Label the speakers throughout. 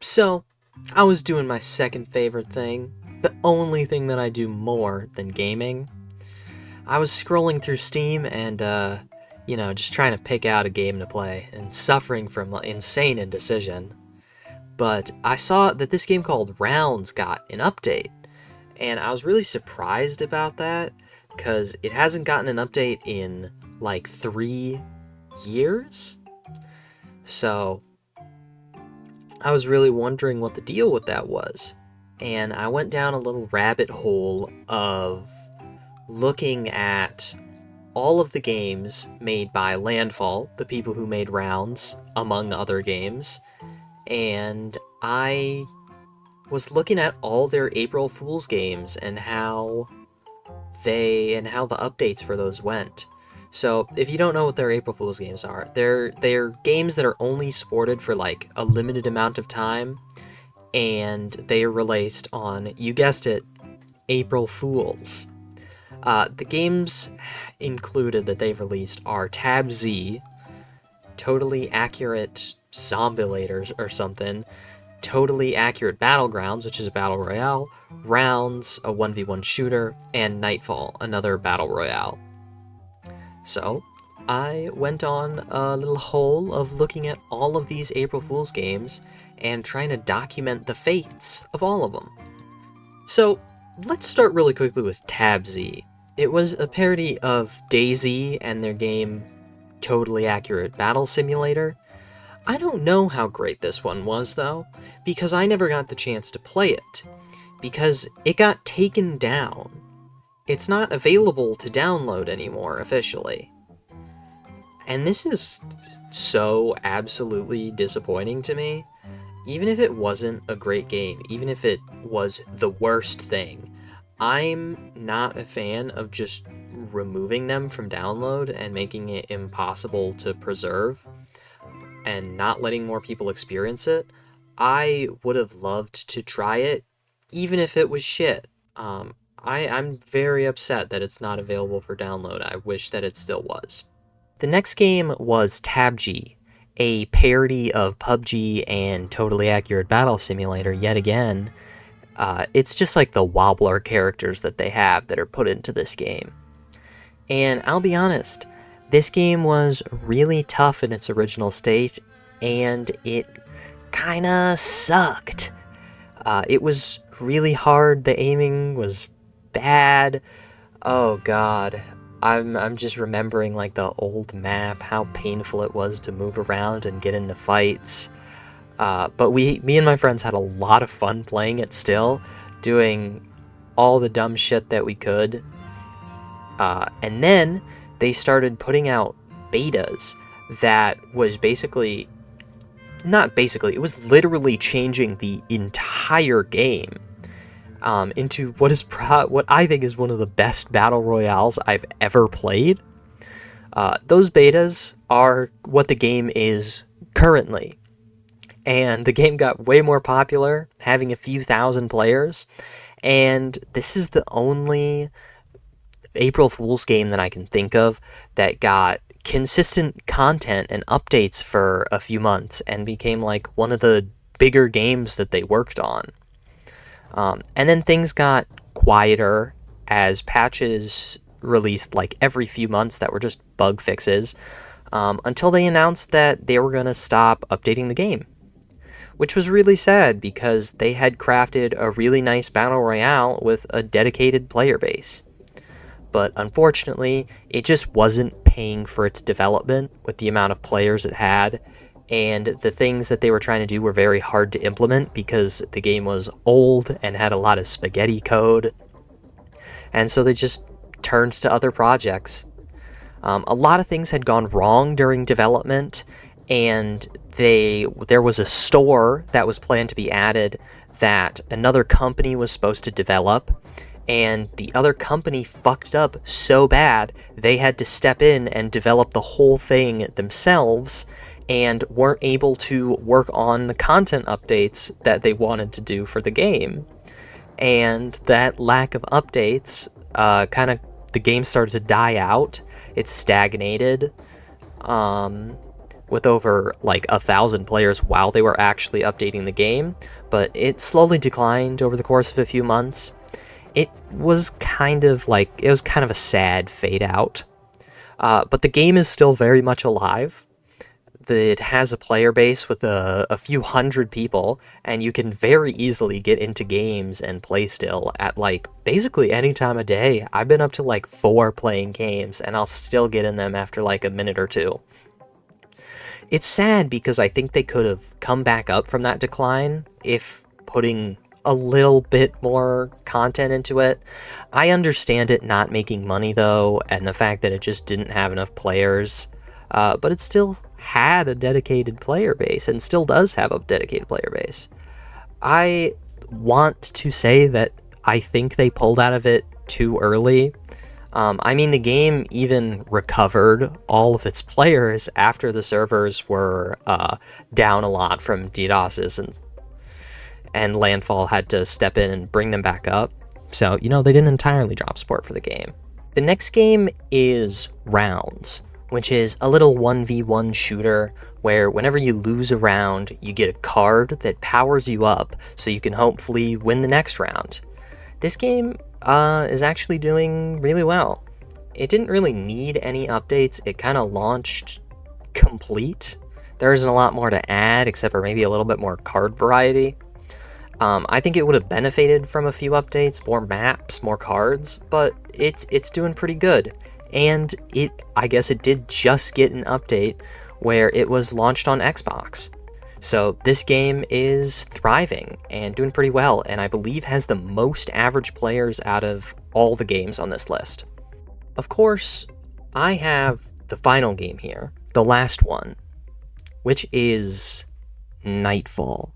Speaker 1: So, I was doing my second favorite thing, the only thing that I do more than gaming. I was scrolling through Steam and, just trying to pick out a game to play and suffering from insane indecision. But I saw that this game called Rounds got an update, and I was really surprised about that because it hasn't gotten an update in like 3 years. So, I was really wondering what the deal with that was. And I went down a little rabbit hole of looking at all of the games made by Landfall, the people who made Rounds, among other games. And I was looking at all their April Fool's games and how the updates for those went. So, if you don't know what their April Fool's games are, they're games that are only supported for like a limited amount of time, and they are released on, you guessed it, April Fools. The games included that they've released are TABG, Totally Accurate Zombilators or something, Totally Accurate Battlegrounds, which is a battle royale, Rounds, a 1v1 shooter, and Nightfall, another battle royale. So, I went on a little hole of looking at all of these April Fool's games and trying to document the fates of all of them. So, let's start really quickly with TABZ. It was a parody of DayZ and their game Totally Accurate Battle Simulator. I don't know how great this one was, though, because I never got the chance to play it, because it got taken down. It's not available to download anymore, officially. And this is so absolutely disappointing to me. Even if it wasn't a great game, even if it was the worst thing, I'm not a fan of just removing them from download and making it impossible to preserve and not letting more people experience it. I would have loved to try it, even if it was shit. I'm very upset that it's not available for download. I wish that it still was. The next game was TABG, a parody of PUBG and Totally Accurate Battle Simulator yet again. It's just like the wobbler characters that they have that are put into this game. And I'll be honest, this game was really tough in its original state, and it kinda sucked. It was really hard, the aiming was bad. Oh god, I'm just remembering like the old map, how painful it was to move around and get into fights. But me and my friends had a lot of fun playing it still, doing all the dumb shit that we could. And then they started putting out betas that was it was literally changing the entire game into what I think is one of the best battle royales I've ever played. Those betas are what the game is currently. And the game got way more popular, having a few thousand players, and this is the only April Fool's game that I can think of that got consistent content and updates for a few months and became like one of the bigger games that they worked on. And then things got quieter as patches released like every few months that were just bug fixes, until they announced that they were going to stop updating the game. Which was really sad because they had crafted a really nice battle royale with a dedicated player base. But unfortunately, it just wasn't paying for its development with the amount of players it had, and the things that they were trying to do were very hard to implement because the game was old and had a lot of spaghetti code, and so they just turned to other projects. A lot of things had gone wrong during development, and there was a store that was planned to be added that another company was supposed to develop, and the other company fucked up so bad they had to step in and develop the whole thing themselves and weren't able to work on the content updates that they wanted to do for the game. And that lack of updates, the game started to die out. It stagnated. with over like 1,000 players while they were actually updating the game, but it slowly declined over the course of a few months. It was kind of a sad fade out. But the game is still very much alive. It has a player base with a few hundred people, and you can very easily get into games and play still at like basically any time of day. I've been up to like 4 playing games, and I'll still get in them after like a minute or two. It's sad because I think they could have come back up from that decline if putting a little bit more content into it. I understand it not making money though, and the fact that it just didn't have enough players, but it still had a dedicated player base and still does have a dedicated player base. I want to say that I think they pulled out of it too early. I mean, the game even recovered all of its players after the servers were down a lot from DDoSes, and Landfall had to step in and bring them back up. So, they didn't entirely drop support for the game. The next game is Rounds, which is a little 1v1 shooter where whenever you lose a round, you get a card that powers you up so you can hopefully win the next round. This game is actually doing really well. It didn't really need any updates. It kind of launched complete. There isn't a lot more to add except for maybe a little bit more card variety. I think it would have benefited from a few updates, more maps, more cards, but it's doing pretty good. And I guess it did just get an update where it was launched on Xbox. So this game is thriving and doing pretty well, and I believe has the most average players out of all the games on this list. Of course, I have the final game here, the last one, which is Nightfall.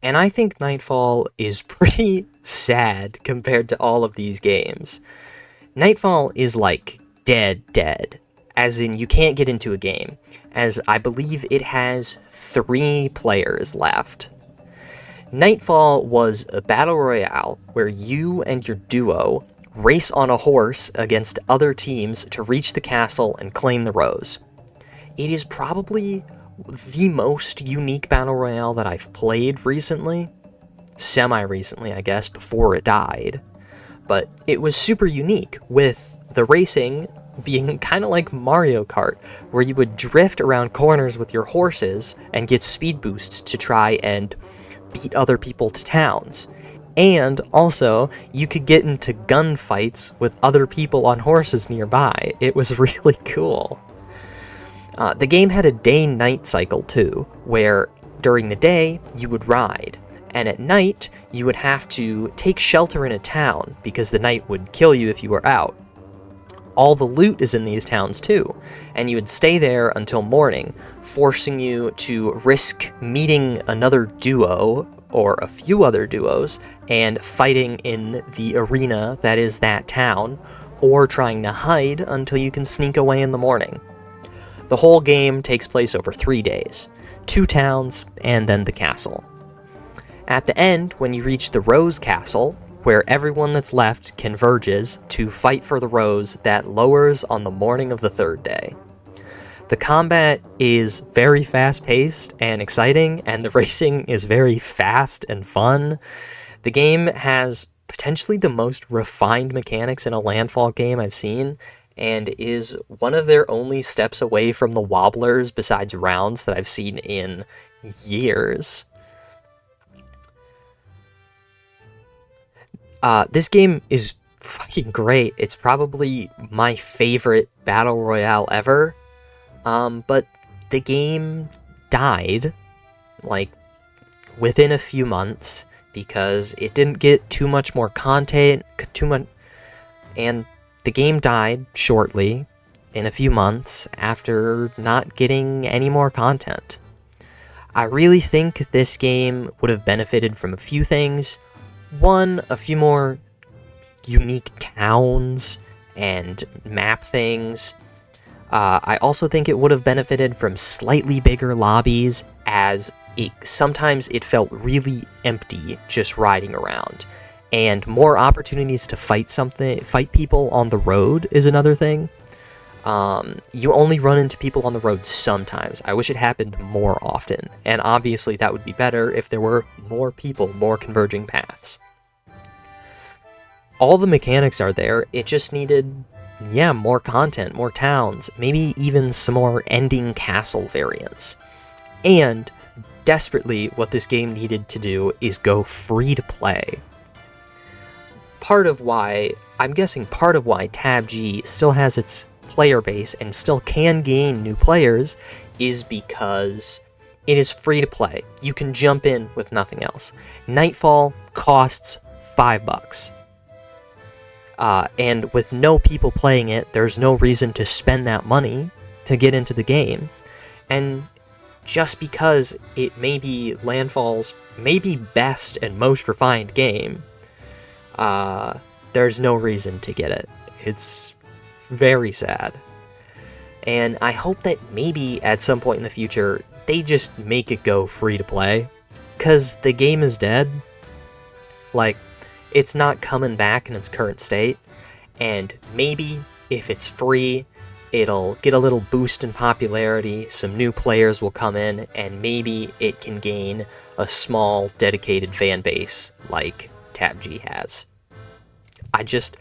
Speaker 1: And I think Nightfall is pretty sad compared to all of these games. Nightfall is like dead, as in you can't get into a game, as I believe it has 3 players left. Nightfall was a battle royale where you and your duo race on a horse against other teams to reach the castle and claim the rose. It is probably the most unique battle royale that I've played recently. Semi-recently, I guess, before it died. But it was super unique, with the racing being kind of like Mario Kart, where you would drift around corners with your horses and get speed boosts to try and beat other people to towns. And also, you could get into gunfights with other people on horses nearby. It was really cool. The game had a day-night cycle too, where during the day you would ride, and at night you would have to take shelter in a town because the night would kill you if you were out. All the loot is in these towns too, and you would stay there until morning, forcing you to risk meeting another duo or a few other duos and fighting in the arena that is that town, or trying to hide until you can sneak away in the morning. The whole game takes place over 3 days, 2 towns, and then the castle. At the end, when you reach the Rose Castle, where everyone that's left converges to fight for the rose that lowers on the morning of the 3rd day. The combat is very fast-paced and exciting, and the racing is very fast and fun. The game has potentially the most refined mechanics in a Landfall game I've seen, and is one of their only steps away from the wobblers besides Rounds that I've seen in years. This game is fucking great. It's probably my favorite battle royale ever. But the game died, like, within a few months because it didn't get too much more content, and the game died shortly, in a few months, after not getting any more content. I really think this game would have benefited from a few things. One, a few more unique towns and map things. I also think it would have benefited from slightly bigger lobbies, as sometimes it felt really empty just riding around. And more opportunities to fight people on the road is another thing. You only run into people on the road sometimes. I wish it happened more often, and obviously that would be better if there were more people, more converging paths. All the mechanics are there, it just needed, yeah, more content, more towns, maybe even some more ending castle variants. And desperately, what this game needed to do is go free to play. I'm guessing part of why TABG still has its player base and still can gain new players is because it is free to play. You can jump in with nothing else. Nightfall costs $5. And with no people playing it, there's no reason to spend that money to get into the game. And just because it may be Landfall's maybe best and most refined game, there's no reason to get it. It's very sad. And I hope that maybe at some point in the future, they just make it go free to play. Because the game is dead. Like, it's not coming back in its current state. And maybe, if it's free, it'll get a little boost in popularity, some new players will come in, and maybe it can gain a small, dedicated fan base like TABG has. I just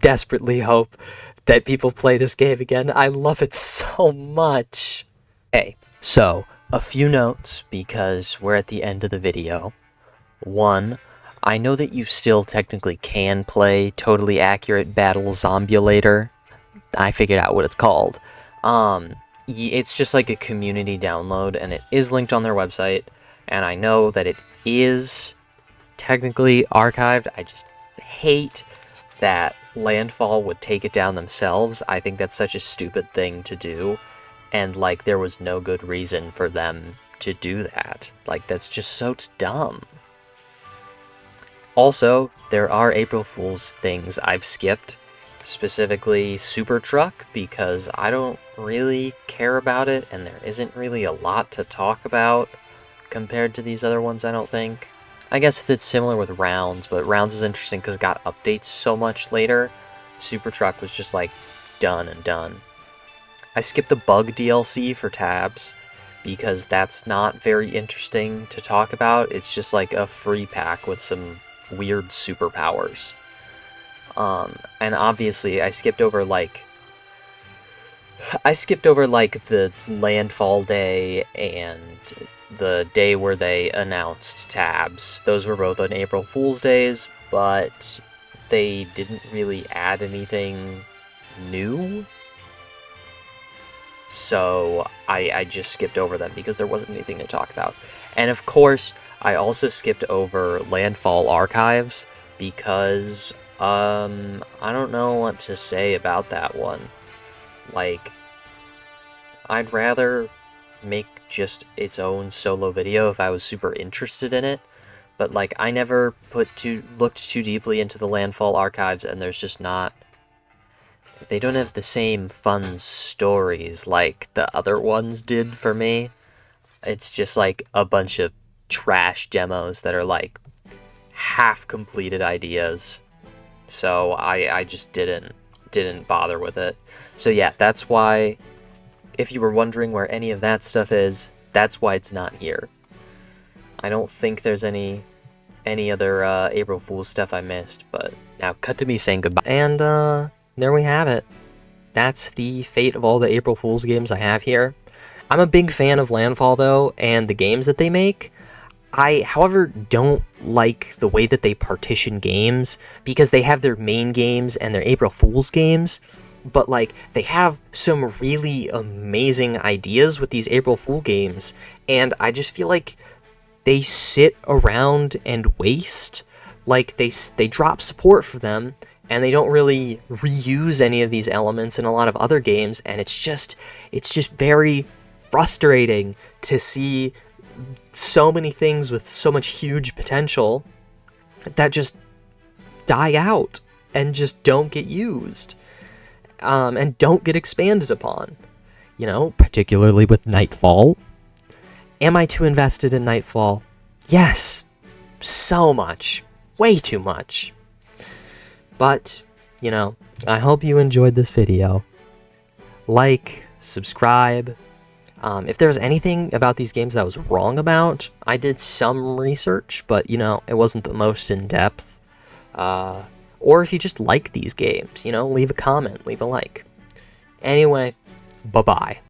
Speaker 1: desperately hope that people play this game again. I love it so much. Okay, so a few notes because we're at the end of the video. One, I know that you still technically can play Totally Accurate Battle Zombulator. I figured out what it's called. It's just like a community download, and it is linked on their website, and I know that it is technically archived. I just hate that Landfall would take it down themselves. I think that's such a stupid thing to do, and like there was no good reason for them to do that. Like that's just so dumb. Also, there are April Fool's things I've skipped, specifically Super Truck, because I don't really care about it, and there isn't really a lot to talk about compared to these other ones, I don't think. I guess it's similar with Rounds, but Rounds is interesting because it got updates so much later. Super Truck was just like done and done. I skipped the Bug DLC for Tabs because that's not very interesting to talk about. It's just like a free pack with some weird superpowers. And obviously I skipped over like the Landfall day and the day where they announced Tabs. Those were both on April Fool's Days, but they didn't really add anything new. So I just skipped over them because there wasn't anything to talk about. And of course, I also skipped over Landfall Archives because I don't know what to say about that one. Like, I'd rather make just its own solo video if I was super interested in it, but like I never looked too deeply into the Landfall Archives, and there's just not, they don't have the same fun stories like the other ones did for me. It's just like a bunch of trash demos that are like half completed ideas. So I just didn't bother with it. So yeah, that's why, if you were wondering where any of that stuff is, that's why it's not here. I don't think there's any other April Fool's stuff I missed, but now cut to me saying goodbye. And there we have it. That's the fate of all the April Fool's games I have here. I'm a big fan of Landfall though, and the games that they make. I, however, don't like the way that they partition games, because they have their main games and their April Fool's games, but like they have some really amazing ideas with these April Fool games, and I just feel like they sit around and waste. Like they drop support for them, and they don't really reuse any of these elements in a lot of other games, and it's just very frustrating to see so many things with so much huge potential that just die out and just don't get used, and don't get expanded upon. You know, particularly with Nightfall. Am I too invested in Nightfall? Yes, so much, way too much. But, you know, I hope you enjoyed this video. like, subscribe. If there's anything about these games that I was wrong about, I did some research, but, you know, it wasn't the most in-depth. Or if you just like these games, you know, leave a comment, leave a like. Anyway, bye-bye.